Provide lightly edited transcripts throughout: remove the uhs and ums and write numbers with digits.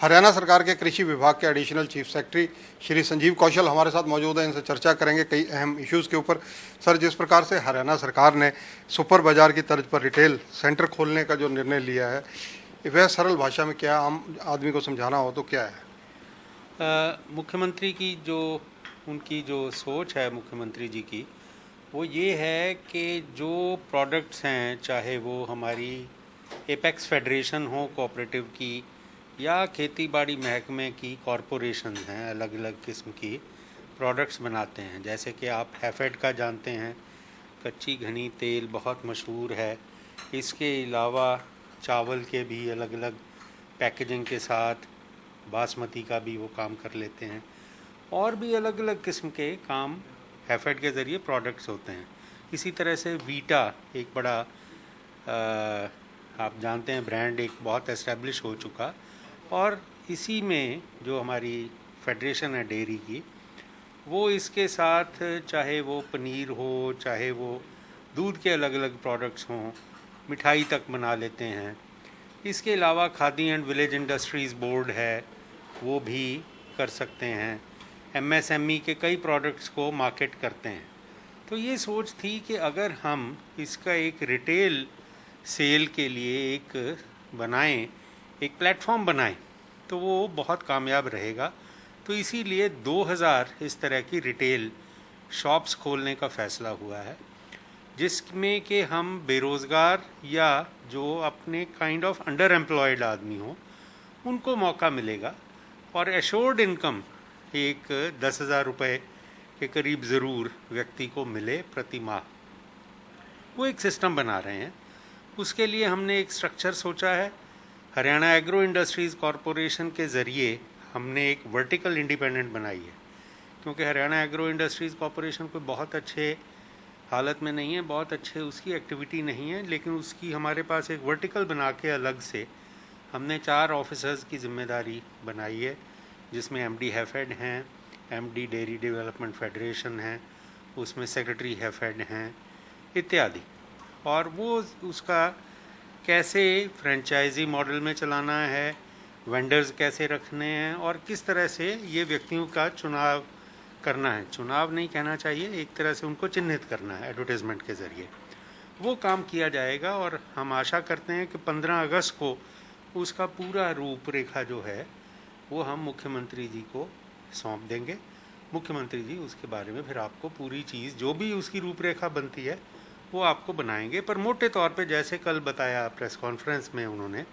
हरियाणा सरकार के कृषि विभाग के additional chief secretary Shri Sanjeev Kaushal हमारे साथ मौजूद हैं। इनसे चर्चा करेंगे कई अहम इश्यूज़ के ऊपर। सर, जिस प्रकार से हरियाणा सरकार ने सुपर बाजार की तर्ज पर रिटेल सेंटर खोलने का जो निर्णय लिया है, वह सरल भाषा में क्या आम आदमी को समझाना हो तो क्या है? मुख्यमंत्री की उनकी जो सोच है मुख्यमंत्री जी की, वो ये है कि जो प्रोडक्ट्स हैं, चाहे वो हमारी एपेक्स फेडरेशन हो कोऑपरेटिव की या खेती बाड़ी महकमे की कॉरपोरेशन हैं, अलग अलग किस्म की प्रोडक्ट्स बनाते हैं। जैसे कि आप हैफेड का जानते हैं, कच्ची घनी तेल बहुत मशहूर है। इसके अलावा चावल के भी अलग अलग पैकेजिंग के साथ बासमती का भी वो काम कर लेते हैं, और भी अलग अलग किस्म के काम हैफेड के ज़रिए प्रोडक्ट्स होते हैं। इसी तरह से वीटा एक बड़ा आप जानते हैं ब्रांड, एक बहुत एस्टेब्लिश हो चुका, और इसी में जो हमारी फेडरेशन है डेयरी की, वो इसके साथ चाहे वो पनीर हो, चाहे वो दूध के अलग अलग प्रोडक्ट्स हों, मिठाई तक बना लेते हैं। इसके अलावा khadi and village industries board है, वो भी कर सकते हैं। एमएसएमई के कई प्रोडक्ट्स को मार्केट करते हैं। तो ये सोच थी कि अगर हम इसका एक रिटेल सेल के लिए एक बनाएं, एक प्लेटफॉर्म बनाएं, तो वो बहुत कामयाब रहेगा। तो इसीलिए 2000 इस तरह की रिटेल शॉप्स खोलने का फ़ैसला हुआ है, जिसमें कि हम बेरोज़गार या जो अपने काइंड ऑफ अंडर एम्प्लॉयड आदमी हो, उनको मौका मिलेगा, और एश्योर्ड इनकम एक 10,000 रुपये के करीब ज़रूर व्यक्ति को मिले प्रति माह। वो एक सिस्टम बना रहे हैं। उसके लिए हमने एक स्ट्रक्चर सोचा है। हरियाणा एग्रो इंडस्ट्रीज़ कॉरपोरेशन के ज़रिए हमने एक वर्टिकल इंडिपेंडेंट बनाई है, क्योंकि हरियाणा एग्रो इंडस्ट्रीज़ कॉरपोरेशन कोई बहुत अच्छे हालत में नहीं है, बहुत अच्छे उसकी एक्टिविटी नहीं है, लेकिन उसकी हमारे पास एक वर्टिकल बना के अलग से हमने 4 ऑफिसर्स की जिम्मेदारी बनाई है, जिसमें एमडी हैफेड हैं, एमडी डेयरी डेवलपमेंट फेडरेशन हैं, उसमें सेक्रेटरी हैफेड हैं इत्यादि। और वो उसका कैसे फ्रेंचाइजी मॉडल में चलाना है, वेंडर्स कैसे रखने हैं, और किस तरह से ये व्यक्तियों का चुनाव करना है, चुनाव नहीं कहना चाहिए, एक तरह से उनको चिन्हित करना है एडवर्टाइजमेंट के ज़रिए, वो काम किया जाएगा। और हम आशा करते हैं कि 15 अगस्त को उसका पूरा रूपरेखा जो है वो हम मुख्यमंत्री जी को सौंप देंगे। मुख्यमंत्री जी उसके बारे में फिर आपको पूरी चीज़ जो भी उसकी रूपरेखा बनती है वो आपको बनाएंगे। पर मोटे तौर पे जैसे कल बताया प्रेस कॉन्फ्रेंस में उन्होंने,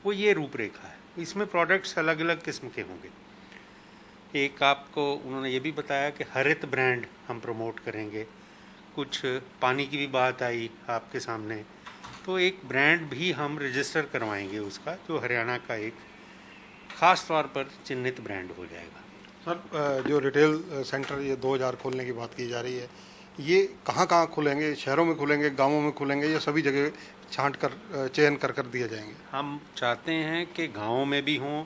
वो ये रूपरेखा है। इसमें प्रोडक्ट्स अलग अलग किस्म के होंगे। एक आपको उन्होंने ये भी बताया कि हरित ब्रांड हम प्रमोट करेंगे। कुछ पानी की भी बात आई आपके सामने, तो एक ब्रांड भी हम रजिस्टर करवाएंगे उसका, जो हरियाणा का एक ख़ास तौर पर चिन्हित ब्रांड हो जाएगा। सर, जो रिटेल सेंटर ये 2000 खोलने की बात की जा रही है, ये कहाँ कहाँ खुलेंगे? शहरों में खुलेंगे, गांवों में खुलेंगे, या सभी जगह छांट कर चयन कर दिए जाएंगे? हम चाहते हैं कि गांवों में भी हों,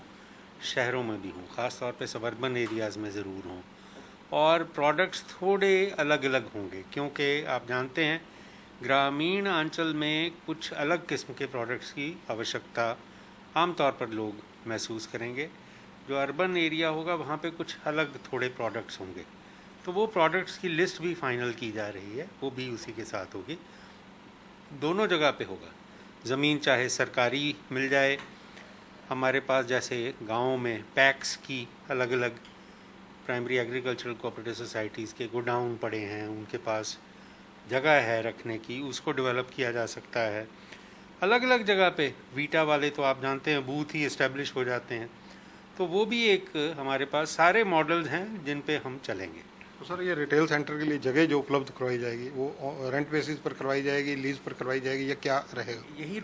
शहरों में भी हों, ख़ास तौर पे सबर्बन एरियाज़ में ज़रूर हों, और प्रोडक्ट्स थोड़े अलग अलग होंगे, क्योंकि आप जानते हैं ग्रामीण अंचल में कुछ अलग किस्म के प्रोडक्ट्स की आवश्यकता आमतौर पर लोग महसूस करेंगे। जो अर्बन एरिया होगा वहाँ पे कुछ अलग थोड़े प्रोडक्ट्स होंगे। तो वो प्रोडक्ट्स की लिस्ट भी फाइनल की जा रही है, वो भी उसी के साथ होगी। दोनों जगह पे होगा। ज़मीन चाहे सरकारी मिल जाए हमारे पास, जैसे गाँव में पैक्स की अलग अलग प्राइमरी एग्रीकल्चरल कोऑपरेटिव सोसाइटीज़ के गोडाउन पड़े हैं, उनके पास जगह है रखने की, उसको डेवलप किया जा सकता है। अलग अलग जगह पे वीटा वाले तो आप जानते हैं बूथ ही इस्टेब्लिश हो जाते हैं, तो वो भी एक हमारे पास सारे मॉडल्स हैं जिन पे हम चलेंगे। तो सर, ये रिटेल सेंटर के लिए जगह जो उपलब्ध करवाई जाएगी वो रेंट बेसिस पर करवाई जाएगी, लीज पर करवाई जाएगी, या क्या रहेगा? यही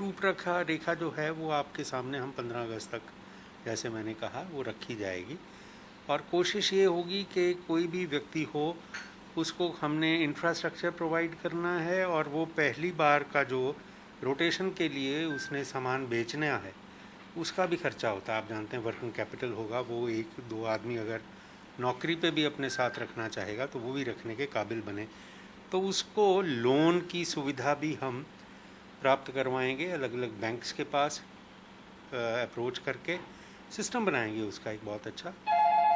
रेखा जो है वो आपके सामने हम 15 अगस्त तक, जैसे मैंने कहा, वो रखी जाएगी। और कोशिश ये होगी कि कोई भी व्यक्ति हो, उसको हमने इंफ्रास्ट्रक्चर प्रोवाइड करना है, और वो पहली बार का जो रोटेशन के लिए उसने सामान बेचना है उसका भी खर्चा होता है। आप जानते हैं वर्किंग कैपिटल होगा, वो 1-2 आदमी अगर नौकरी पे भी अपने साथ रखना चाहेगा तो वो भी रखने के काबिल बने, तो उसको लोन की सुविधा भी हम प्राप्त करवाएंगे अलग अलग बैंक्स के पास अप्रोच करके, सिस्टम बनाएंगे उसका एक बहुत अच्छा।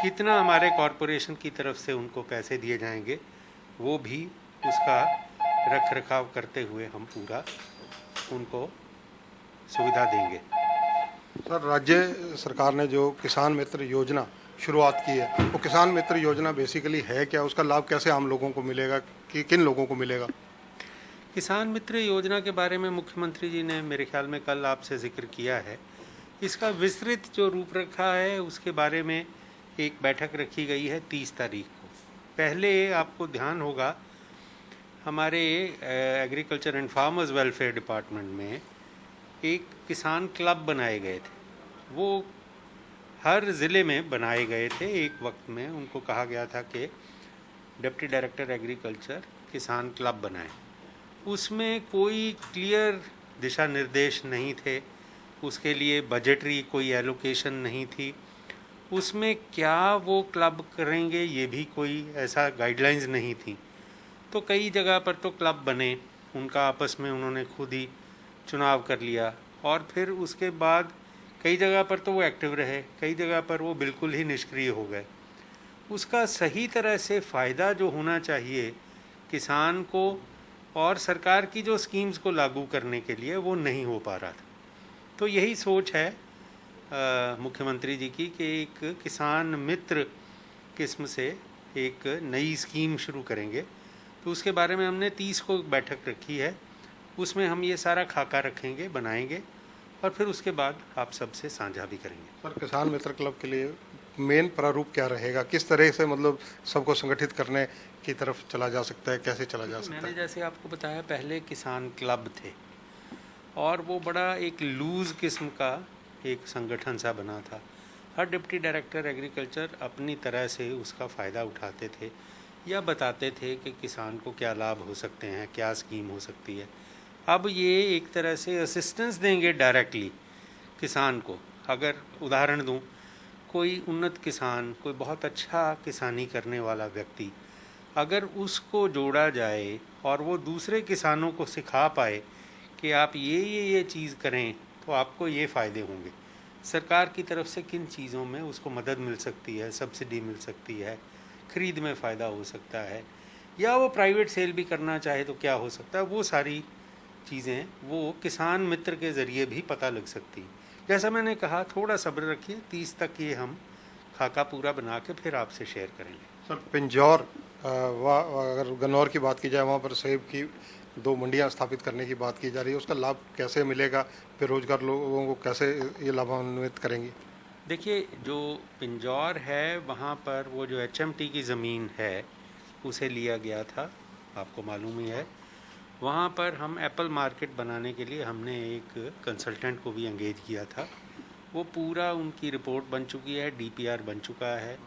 कितना हमारे कॉरपोरेशन की तरफ से उनको पैसे दिए जाएंगे वो भी उसका रख रखाव करते हुए हम पूरा उनको सुविधा देंगे। सर, राज्य सरकार ने जो किसान मित्र योजना शुरुआत की है, वो किसान मित्र योजना बेसिकली है क्या? उसका लाभ कैसे आम लोगों को मिलेगा, कि किन लोगों को मिलेगा? किसान मित्र योजना के बारे में मुख्यमंत्री जी ने मेरे ख्याल में कल आपसे जिक्र किया है। इसका विस्तृत जो रूपरेखा है उसके बारे में एक बैठक रखी गई है 30 तारीख को। पहले आपको ध्यान होगा हमारे agriculture and farmers welfare department में एक किसान क्लब बनाए गए थे। वो हर ज़िले में बनाए गए थे। एक वक्त में उनको कहा गया था कि डिप्टी डायरेक्टर एग्रीकल्चर किसान क्लब बनाए। उसमें कोई क्लियर दिशा निर्देश नहीं थे, उसके लिए बजटरी कोई एलोकेशन नहीं थी, उसमें क्या वो क्लब करेंगे ये भी कोई ऐसा गाइडलाइंस नहीं थी। तो कई जगह पर तो क्लब बने, उनका आपस में उन्होंने खुद ही चुनाव कर लिया, और फिर उसके बाद कई जगह पर तो वो एक्टिव रहे, कई जगह पर वो बिल्कुल ही निष्क्रिय हो गए। उसका सही तरह से फ़ायदा जो होना चाहिए किसान को और सरकार की जो स्कीम्स को लागू करने के लिए, वो नहीं हो पा रहा था। तो यही सोच है मुख्यमंत्री जी की कि एक किसान मित्र किस्म से एक नई स्कीम शुरू करेंगे। तो उसके बारे में हमने 30 को बैठक रखी है, उसमें हम ये सारा खाका रखेंगे, बनाएंगे, और फिर उसके बाद आप सबसे साझा भी करेंगे। सर, किसान मित्र क्लब के लिए मेन प्रारूप क्या रहेगा? किस तरह से मतलब सबको संगठित करने की तरफ चला जा सकता है, कैसे चला जा सकता मैंने है? जैसे आपको बताया, पहले किसान क्लब थे और वो बड़ा एक लूज़ किस्म का एक संगठन सा बना था। हर डिप्टी डायरेक्टर एग्रीकल्चर अपनी तरह से उसका फ़ायदा उठाते थे या बताते थे कि किसान को क्या लाभ हो सकते हैं, क्या स्कीम हो सकती है। अब ये एक तरह से असिस्टेंस देंगे डायरेक्टली किसान को। अगर उदाहरण दूं, कोई उन्नत किसान, कोई बहुत अच्छा किसानी करने वाला व्यक्ति, अगर उसको जोड़ा जाए और वो दूसरे किसानों को सिखा पाए कि आप ये चीज़ करें तो आपको ये फ़ायदे होंगे, सरकार की तरफ से किन चीज़ों में उसको मदद मिल सकती है, सब्सिडी मिल सकती है, खरीद में फ़ायदा हो सकता है, या वो प्राइवेट सेल भी करना चाहे तो क्या हो सकता है, वो सारी चीज़ें वो किसान मित्र के ज़रिए भी पता लग सकती हैं। जैसा मैंने कहा, थोड़ा सब्र रखिए, 30 तक ये हम खाका पूरा बना के फिर आपसे शेयर करेंगे। सर, पिंजौर अगर गन्नौर की बात की जाए, वहाँ पर सेब की 2 मंडियाँ स्थापित करने की बात की जा रही है, उसका लाभ कैसे मिलेगा? बेरोजगार लोगों को कैसे ये लाभान्वित करेंगी? देखिए, जो पिंजौर है वहाँ पर वो जो HMT की ज़मीन है उसे लिया गया था, आपको मालूम ही है। वहाँ पर हम एप्पल मार्केट बनाने के लिए हमने एक कंसल्टेंट को भी एंगेज किया था। वो पूरा उनकी रिपोर्ट बन चुकी है, DPR बन चुका है,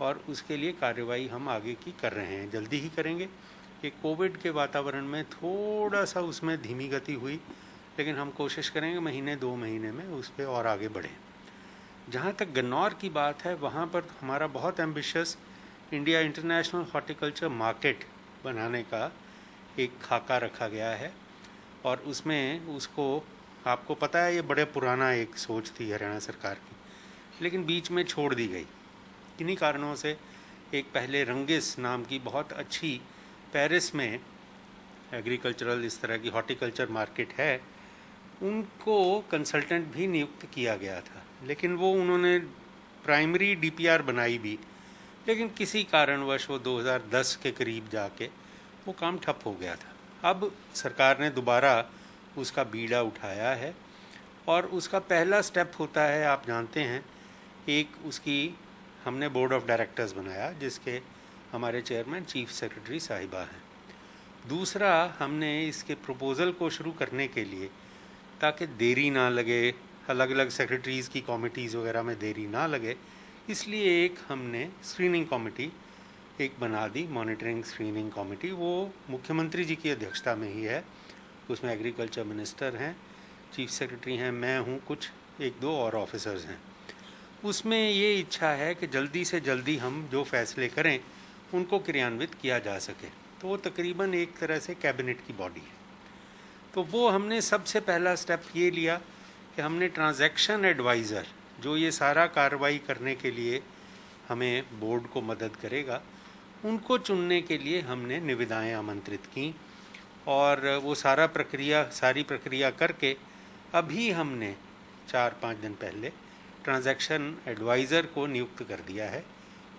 और उसके लिए कार्रवाई हम आगे की कर रहे हैं, जल्दी ही करेंगे। कि कोविड के वातावरण में थोड़ा सा उसमें धीमी गति हुई, लेकिन हम कोशिश करेंगे महीने 2 महीने में उस पर और आगे बढ़ें। जहाँ तक गन्नौर की बात है, वहाँ पर हमारा बहुत ambitious India international horticulture market बनाने का एक खाका रखा गया है, और उसमें उसको, आपको पता है ये बड़े पुराना एक सोच थी हरियाणा सरकार की, लेकिन बीच में छोड़ दी गई। किन्हीं कारणों से एक पहले रंगिस नाम की बहुत अच्छी पेरिस में एग्रीकल्चरल इस तरह की हॉर्टिकल्चर मार्केट है, उनको कंसल्टेंट भी नियुक्त किया गया था, लेकिन वो उन्होंने प्राइमरी DPR बनाई भी, लेकिन किसी कारणवश वो 2010 के करीब जाके वो काम ठप हो गया था। अब सरकार ने दोबारा उसका बीड़ा उठाया है, और उसका पहला स्टेप होता है, आप जानते हैं, एक उसकी हमने बोर्ड ऑफ डायरेक्टर्स बनाया जिसके हमारे चेयरमैन चीफ सेक्रेटरी साहिबा हैं। दूसरा, हमने इसके प्रपोज़ल को शुरू करने के लिए, ताकि देरी ना लगे, अलग अलग सेक्रेटरीज़ की कमिटीज़ वगैरह में देरी ना लगे, इसलिए एक हमने स्क्रीनिंग कमेटी एक बना दी, मॉनिटरिंग स्क्रीनिंग कमेटी। वो मुख्यमंत्री जी की अध्यक्षता में ही है। उसमें एग्रीकल्चर मिनिस्टर हैं, चीफ सेक्रेटरी हैं, मैं हूँ, कुछ 1-2 और ऑफिसर्स हैं। उसमें ये इच्छा है कि जल्दी से जल्दी हम जो फैसले करें उनको क्रियान्वित किया जा सके। तो वो तकरीबन एक तरह से कैबिनेट की बॉडी है। तो वो हमने सबसे पहला स्टेप ये लिया कि हमने ट्रांजैक्शन एडवाइज़र, जो ये सारा कार्रवाई करने के लिए हमें बोर्ड को मदद करेगा, उनको चुनने के लिए हमने निविदाएं आमंत्रित की और वो सारी प्रक्रिया करके अभी हमने 4-5 दिन पहले ट्रांजैक्शन एडवाइज़र को नियुक्त कर दिया है।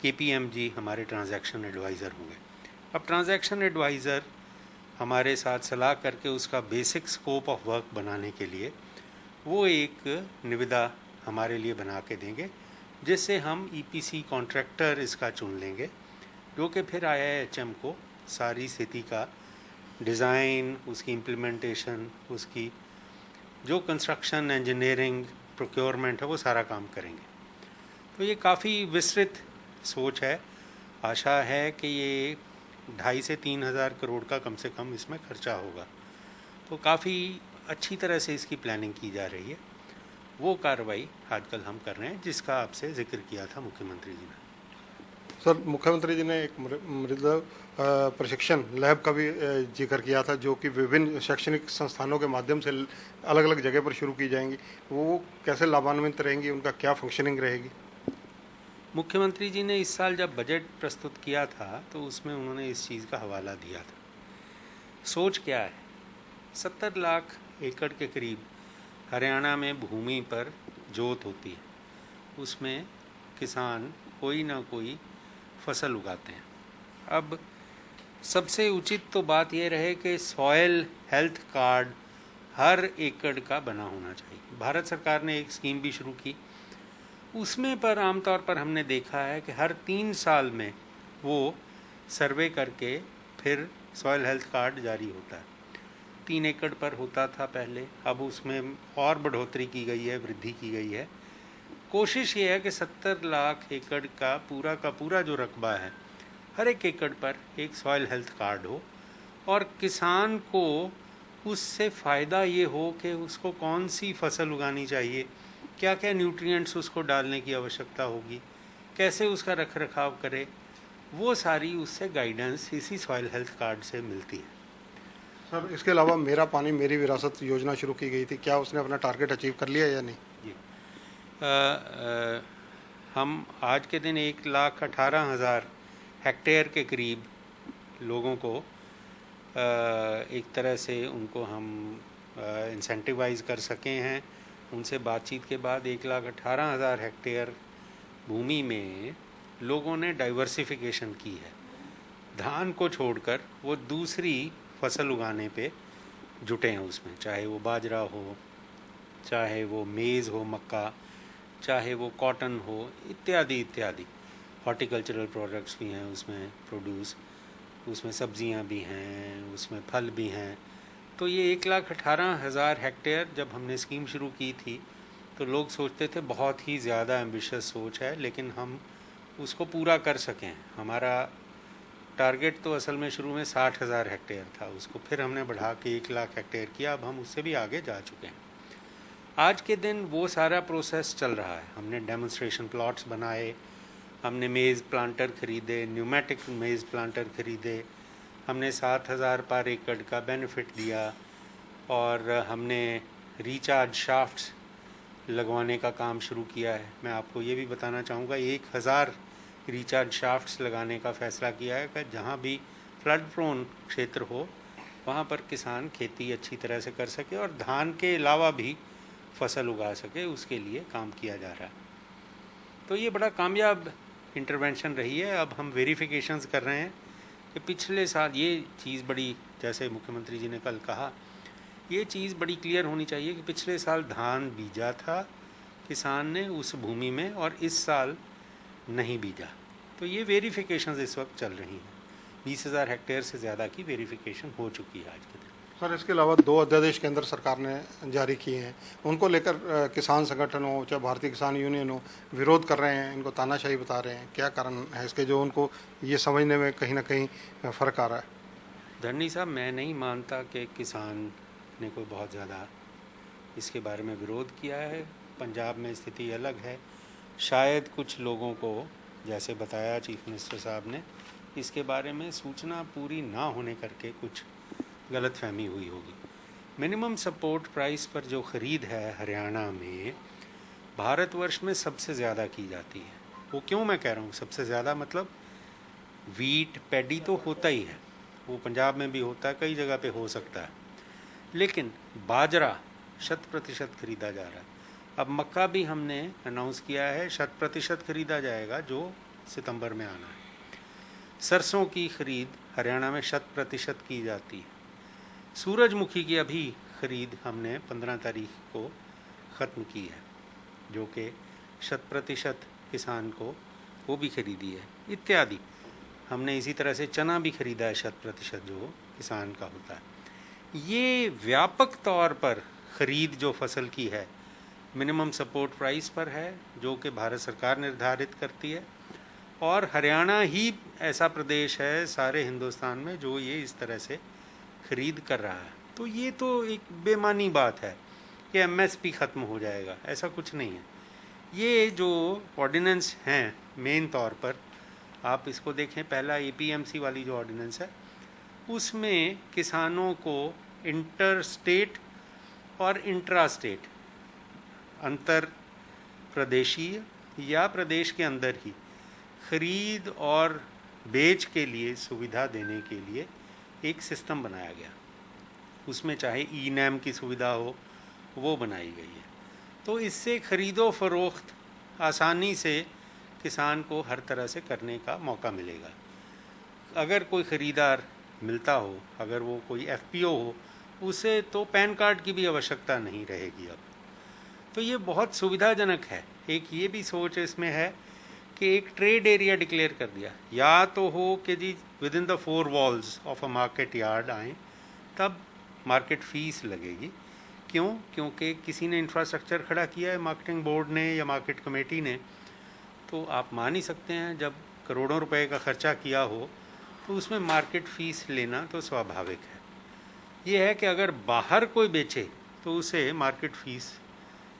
KPMG हमारे ट्रांजैक्शन एडवाइज़र होंगे। अब ट्रांजैक्शन एडवाइज़र हमारे साथ सलाह करके उसका बेसिक स्कोप ऑफ वर्क बनाने के लिए वो एक निविदा हमारे लिए बना के देंगे, जिससे हम EPC कॉन्ट्रैक्टर इसका चुन लेंगे, जो कि फिर IIHM को सारी स्थिति का डिज़ाइन, उसकी इम्प्लीमेंटेशन, उसकी जो कंस्ट्रक्शन, इंजीनियरिंग, प्रोक्योरमेंट है, वो सारा काम करेंगे। तो ये काफ़ी विस्तृत सोच है। आशा है कि ये 2,500 से 3,000 करोड़ का कम से कम इसमें खर्चा होगा। तो काफ़ी अच्छी तरह से इसकी प्लानिंग की जा रही है। वो कार्रवाई आजकल हम कर रहे हैं, जिसका आपसे जिक्र किया था मुख्यमंत्री जी ने। सर, मुख्यमंत्री जी ने एक मृदा प्रशिक्षण लैब का भी जिक्र किया था, जो कि विभिन्न शैक्षणिक संस्थानों के माध्यम से अलग अलग जगह पर शुरू की जाएंगी। वो कैसे लाभान्वित रहेंगी, उनका क्या फंक्शनिंग रहेगी? मुख्यमंत्री जी ने इस साल जब बजट प्रस्तुत किया था तो उसमें उन्होंने इस चीज़ का हवाला दिया था। सोच क्या है, 70 लाख एकड़ के करीब हरियाणा में भूमि पर जोत होती है, उसमें किसान कोई ना कोई फसल उगाते हैं। अब सबसे उचित तो बात यह रहे कि सॉयल हेल्थ कार्ड हर एकड़ का बना होना चाहिए। भारत सरकार ने एक स्कीम भी शुरू की, उसमें पर आमतौर पर हमने देखा है कि हर 3 साल में वो सर्वे करके फिर सॉयल हेल्थ कार्ड जारी होता है। 3 एकड़ पर होता था पहले, अब उसमें और बढ़ोतरी की गई है, वृद्धि की गई है। कोशिश ये है कि 70 लाख एकड़ का पूरा जो रकबा है, हर एक एकड़ पर एक सॉयल हेल्थ कार्ड हो और किसान को उससे फ़ायदा ये हो कि उसको कौन सी फसल उगानी चाहिए, क्या क्या न्यूट्रिएंट्स उसको डालने की आवश्यकता होगी, कैसे उसका रख रखाव करे, वो सारी उससे गाइडेंस इसी सॉयल हेल्थ कार्ड से मिलती है। सर, इसके अलावा मेरा पानी मेरी विरासत योजना शुरू की गई थी, क्या उसने अपना टारगेट अचीव कर लिया या नहीं? जी, हम आज के दिन 1,18,000 हेक्टेयर के करीब लोगों को एक तरह से उनको हम इंसेंटिवाइज कर सके हैं। उनसे बातचीत के बाद 1,18,000 हेक्टेयर भूमि में लोगों ने डाइवर्सिफिकेशन की है। धान को छोड़कर वो दूसरी फसल उगाने पे जुटे हैं उसमें, चाहे वो बाजरा हो, चाहे वो मेज़ हो, मक्का, चाहे वो कॉटन हो, इत्यादि इत्यादि। हॉर्टिकल्चरल प्रोडक्ट्स भी हैं उसमें प्रोड्यूस, उसमें सब्जियां भी हैं, उसमें फल भी हैं। तो ये 1,18,000 हेक्टेयर जब हमने स्कीम शुरू की थी तो लोग सोचते थे बहुत ही ज़्यादा एम्बिशियस सोच है, लेकिन हम उसको पूरा कर सकें। हमारा टारगेट तो असल में शुरू में 60,000 हेक्टेयर था, उसको फिर हमने बढ़ा के 1,00,000 हेक्टेयर किया। अब हम उससे भी आगे जा चुके हैं। आज के दिन वो सारा प्रोसेस चल रहा है। हमने डेमोन्स्ट्रेशन प्लॉट्स बनाए, हमने मेज़ प्लांटर खरीदे, न्यूमेटिक मेज़ प्लांटर खरीदे, हमने 7,000 पर एकड़ का बेनिफिट दिया और हमने रिचार्ज शाफ्ट्स लगवाने का काम शुरू किया है। मैं आपको ये भी बताना चाहूँगा, 1,000 रिचार्ज शाफ्ट्स लगाने का फैसला किया है कि जहाँ भी फ्लड प्रोन क्षेत्र हो वहाँ पर किसान खेती अच्छी तरह से कर सके और धान के अलावा भी फसल उगा सके, उसके लिए काम किया जा रहा है। तो ये बड़ा कामयाब इंटरवेंशन रही है। अब हम वेरिफिकेशंस कर रहे हैं कि पिछले साल ये चीज़ बड़ी, जैसे मुख्यमंत्री जी ने कल कहा, ये चीज़ बड़ी क्लियर होनी चाहिए कि पिछले साल धान बीजा था किसान ने उस भूमि में और इस साल नहीं बीजा। तो ये वेरिफिकेशंस इस वक्त चल रही हैं। 20,000 हेक्टेयर से ज़्यादा की वेरिफिकेशन हो चुकी है आज के दिन। सर, इसके अलावा 2 अध्यादेश केंद्र सरकार ने जारी किए हैं, उनको लेकर किसान संगठन हो चाहे भारतीय किसान यूनियन हो, विरोध कर रहे हैं, इनको तानाशाही बता रहे हैं। क्या कारण है इसके, जो उनको ये समझने में कहीं ना कहीं फ़र्क आ रहा है? धरनी साहब, मैं नहीं मानता कि किसान ने कोई बहुत ज़्यादा इसके बारे में विरोध किया है। पंजाब में स्थिति अलग है। शायद कुछ लोगों को, जैसे बताया चीफ मिनिस्टर साहब ने, इसके बारे में सूचना पूरी ना होने करके कुछ गलतफहमी हुई होगी। मिनिमम सपोर्ट प्राइस पर जो ख़रीद है हरियाणा में, भारतवर्ष में सबसे ज़्यादा की जाती है। वो क्यों मैं कह रहा हूँ सबसे ज़्यादा, मतलब वीट पैडी तो होता ही है, वो पंजाब में भी होता है, कई जगह पे हो सकता है, लेकिन बाजरा 100% खरीदा जा रहा है। अब मक्का भी हमने अनाउंस किया है 100% खरीदा जाएगा, जो सितंबर में आना है। सरसों की खरीद हरियाणा में 100% की जाती है। सूरजमुखी की अभी खरीद हमने 15 तारीख को ख़त्म की है, जो कि 100% किसान को वो भी खरीदी है। इत्यादि हमने इसी तरह से चना भी खरीदा है 100% जो किसान का होता है। ये व्यापक तौर पर खरीद जो फसल की है मिनिमम सपोर्ट प्राइस पर है, जो कि भारत सरकार निर्धारित करती है, और हरियाणा ही ऐसा प्रदेश है सारे हिंदुस्तान में जो ये इस तरह से खरीद कर रहा है। तो ये तो एक बेमानी बात है कि एमएसपी ख़त्म हो जाएगा, ऐसा कुछ नहीं है। ये जो ऑर्डिनेंस हैं मेन तौर पर आप इसको देखें, पहला एपीएमसी वाली जो ऑर्डिनेंस है उसमें किसानों को इंटर स्टेट और इंट्रा स्टेट, अंतर प्रदेशीय या प्रदेश के अंदर ही खरीद और बेच के लिए सुविधा देने के लिए एक सिस्टम बनाया गया। उसमें चाहे ई नैम की सुविधा हो वो बनाई गई है। तो इससे खरीदो फरोख्त आसानी से किसान को हर तरह से करने का मौका मिलेगा। अगर कोई ख़रीदार मिलता हो, अगर वो कोई एफपीओ हो, उसे तो पैन कार्ड की भी आवश्यकता नहीं रहेगी अब। तो ये बहुत सुविधाजनक है। एक ये भी सोच इसमें है कि एक ट्रेड एरिया डिक्लेयर कर दिया, या तो हो कि जी within the 4 walls of a market yard आए, तब मार्केट फीस लगेगी। क्यों? क्योंकि किसी ने इंफ्रास्ट्रक्चर खड़ा किया है, मार्केटिंग बोर्ड ने या मार्केट कमेटी ने, तो आप मान ही सकते हैं जब करोड़ों रुपए का खर्चा किया हो तो उसमें मार्केट फ़ीस लेना तो स्वाभाविक है। ये है कि अगर बाहर कोई बेचे तो उसे मार्केट फ़ीस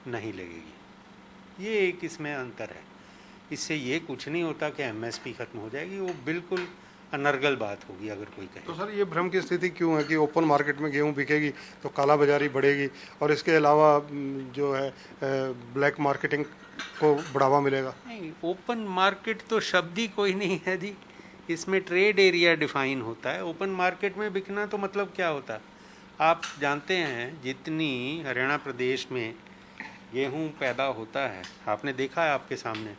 नहीं लगेगी। ये एक इसमें अंतर है। इससे ये कुछ नहीं होता कि एमएसपी ख़त्म हो जाएगी, वो बिल्कुल अनर्गल बात होगी अगर कोई कहे। तो सर ये भ्रम की स्थिति क्यों है कि ओपन मार्केट में गेहूं बिकेगी तो काला बाजारी बढ़ेगी और इसके अलावा जो है ब्लैक मार्केटिंग को बढ़ावा मिलेगा? नहीं, ओपन मार्केट तो शब्द ही कोई नहीं है जी, इसमें ट्रेड एरिया डिफाइन होता है। ओपन मार्केट में बिकना तो मतलब क्या होता है? आप जानते हैं जितनी हरियाणा प्रदेश में गेहूं पैदा होता है, आपने देखा है आपके सामने,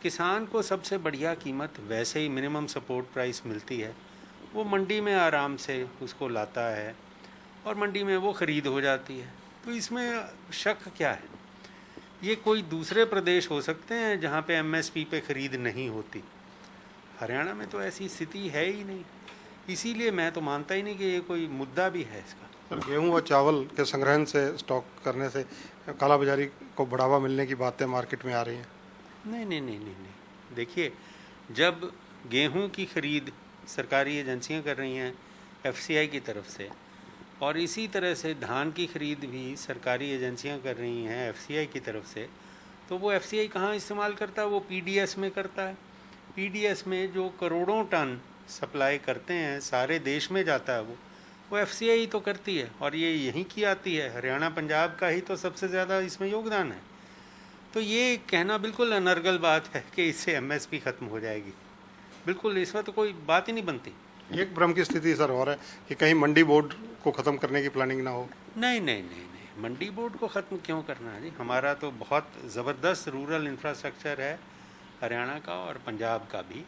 किसान को सबसे बढ़िया कीमत वैसे ही मिनिमम सपोर्ट प्राइस मिलती है। वो मंडी में आराम से उसको लाता है और मंडी में वो ख़रीद हो जाती है। तो इसमें शक क्या है? ये कोई दूसरे प्रदेश हो सकते हैं जहाँ पे एमएसपी पे ख़रीद नहीं होती। हरियाणा में तो ऐसी स्थिति है ही नहीं, इसीलिए मैं तो मानता ही नहीं कि ये कोई मुद्दा भी है इसका। सर गेहूं और चावल के संग्रहण से, स्टॉक करने से काला बाजारी को बढ़ावा मिलने की बातें मार्केट में आ रही हैं। नहीं नहीं नहीं नहीं नहीं, देखिए, जब गेहूं की खरीद सरकारी एजेंसियां कर रही हैं एफसीआई की तरफ से, और इसी तरह से धान की खरीद भी सरकारी एजेंसियां कर रही हैं एफसीआई की तरफ से, तो वो एफसीआई कहाँ इस्तेमाल करता है? वो पीडीएस में करता है। पीडीएस में जो करोड़ों टन सप्लाई करते हैं, सारे देश में जाता है वो एफसीआई तो करती है, और ये यहीं की आती है। हरियाणा पंजाब का ही तो सबसे ज़्यादा इसमें योगदान है। तो ये कहना बिल्कुल अनर्गल बात है कि इससे एमएसपी ख़त्म हो जाएगी, बिल्कुल इसमें तो कोई बात ही नहीं बनती। एक भ्रम की स्थिति सर और है कि कहीं मंडी बोर्ड को ख़त्म करने की प्लानिंग ना हो। नहीं नहीं नहीं नहीं, मंडी बोर्ड को ख़त्म क्यों करना है जी? हमारा तो बहुत ज़बरदस्त रूरल इंफ्रास्ट्रक्चर है हरियाणा का और पंजाब का भी।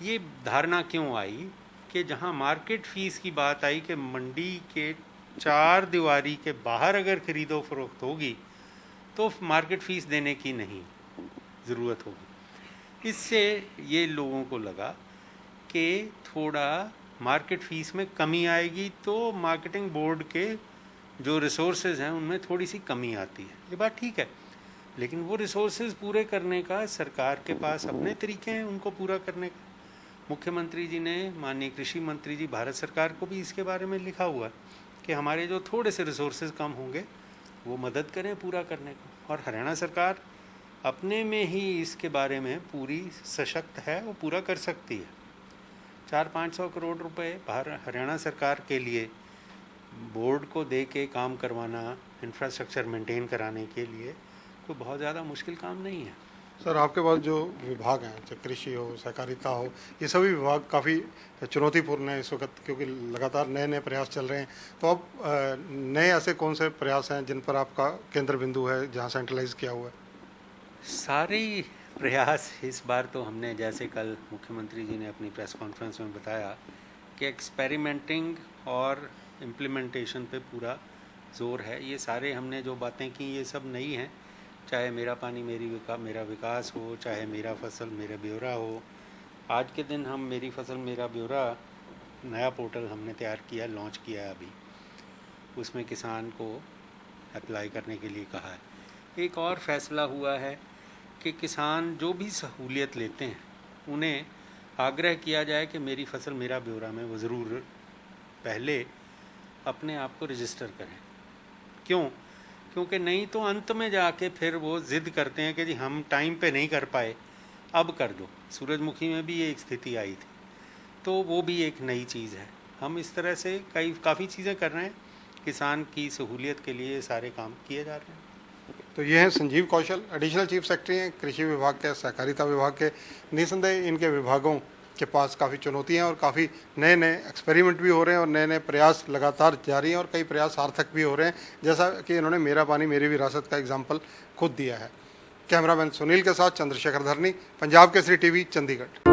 ये धारणा क्यों आई कि जहाँ मार्केट फ़ीस की बात आई कि मंडी के 4 दीवारी के बाहर अगर खरीदो फरोख्त होगी तो मार्केट फ़ीस देने की नहीं ज़रूरत होगी। इससे ये लोगों को लगा कि थोड़ा मार्केट फ़ीस में कमी आएगी तो मार्केटिंग बोर्ड के जो रिसोर्सेज हैं उनमें थोड़ी सी कमी आती है। ये बात ठीक है, लेकिन वो रिसोर्सेज पूरे करने का सरकार के पास अपने तरीके हैं उनको पूरा करने का। मुख्यमंत्री जी ने, माननीय कृषि मंत्री जी, भारत सरकार को भी इसके बारे में लिखा हुआ कि हमारे जो थोड़े से रिसोर्सेज कम होंगे वो मदद करें पूरा करने को। और हरियाणा सरकार अपने में ही इसके बारे में पूरी सशक्त है, वो पूरा कर सकती है। 400-500 करोड़ रुपए हरियाणा सरकार के लिए बोर्ड को दे के काम करवाना, इंफ्रास्ट्रक्चर मेंटेन कराने के लिए कोई बहुत ज़्यादा मुश्किल काम नहीं है। सर आपके पास जो विभाग हैं, चाहे कृषि हो, सहकारिता हो, ये सभी विभाग काफ़ी चुनौतीपूर्ण है इस वक्त, क्योंकि लगातार नए नए प्रयास चल रहे हैं। तो अब नए ऐसे कौन से प्रयास हैं जिन पर आपका केंद्र बिंदु है, जहां सेंट्रलाइज किया हुआ है? सारे प्रयास इस बार तो हमने, जैसे कल मुख्यमंत्री जी ने अपनी प्रेस कॉन्फ्रेंस में बताया कि एक्सपेरिमेंटिंग और इम्प्लीमेंटेशन पे पूरा जोर है। ये सारे हमने जो बातें की ये सब नई हैं, चाहे मेरा पानी मेरा विकास हो, चाहे मेरा फसल मेरा ब्यौरा हो। आज के दिन हम मेरी फसल मेरा ब्यौरा नया पोर्टल हमने तैयार किया, लॉन्च किया है अभी। उसमें किसान को अप्लाई करने के लिए कहा है। एक और फैसला हुआ है कि किसान जो भी सहूलियत लेते हैं उन्हें आग्रह किया जाए कि मेरी फसल मेरा ब्यौरा में वो ज़रूर पहले अपने आप को रजिस्टर करें। क्यों? क्योंकि नहीं तो अंत में जाके फिर वो ज़िद करते हैं कि जी हम टाइम पे नहीं कर पाए, अब कर दो। सूरजमुखी में भी ये एक स्थिति आई थी, तो वो भी एक नई चीज़ है। हम इस तरह से काफ़ी चीज़ें कर रहे हैं, किसान की सहूलियत के लिए सारे काम किए जा रहे हैं। तो ये हैं Sanjeev Kaushal, additional chief secretary हैं कृषि विभाग के, सहकारिता विभाग के। निसंदेह इनके विभागों के पास काफ़ी चुनौतियां हैं और काफ़ी नए नए एक्सपेरिमेंट भी हो रहे हैं और नए नए प्रयास लगातार जारी हैं और कई प्रयास सार्थक भी हो रहे हैं, जैसा कि इन्होंने मेरा पानी मेरी विरासत का एग्जाम्पल खुद दिया है। कैमरामैन सुनील के साथ चंद्रशेखर धरनी, पंजाब केसरी टीवी, चंडीगढ़।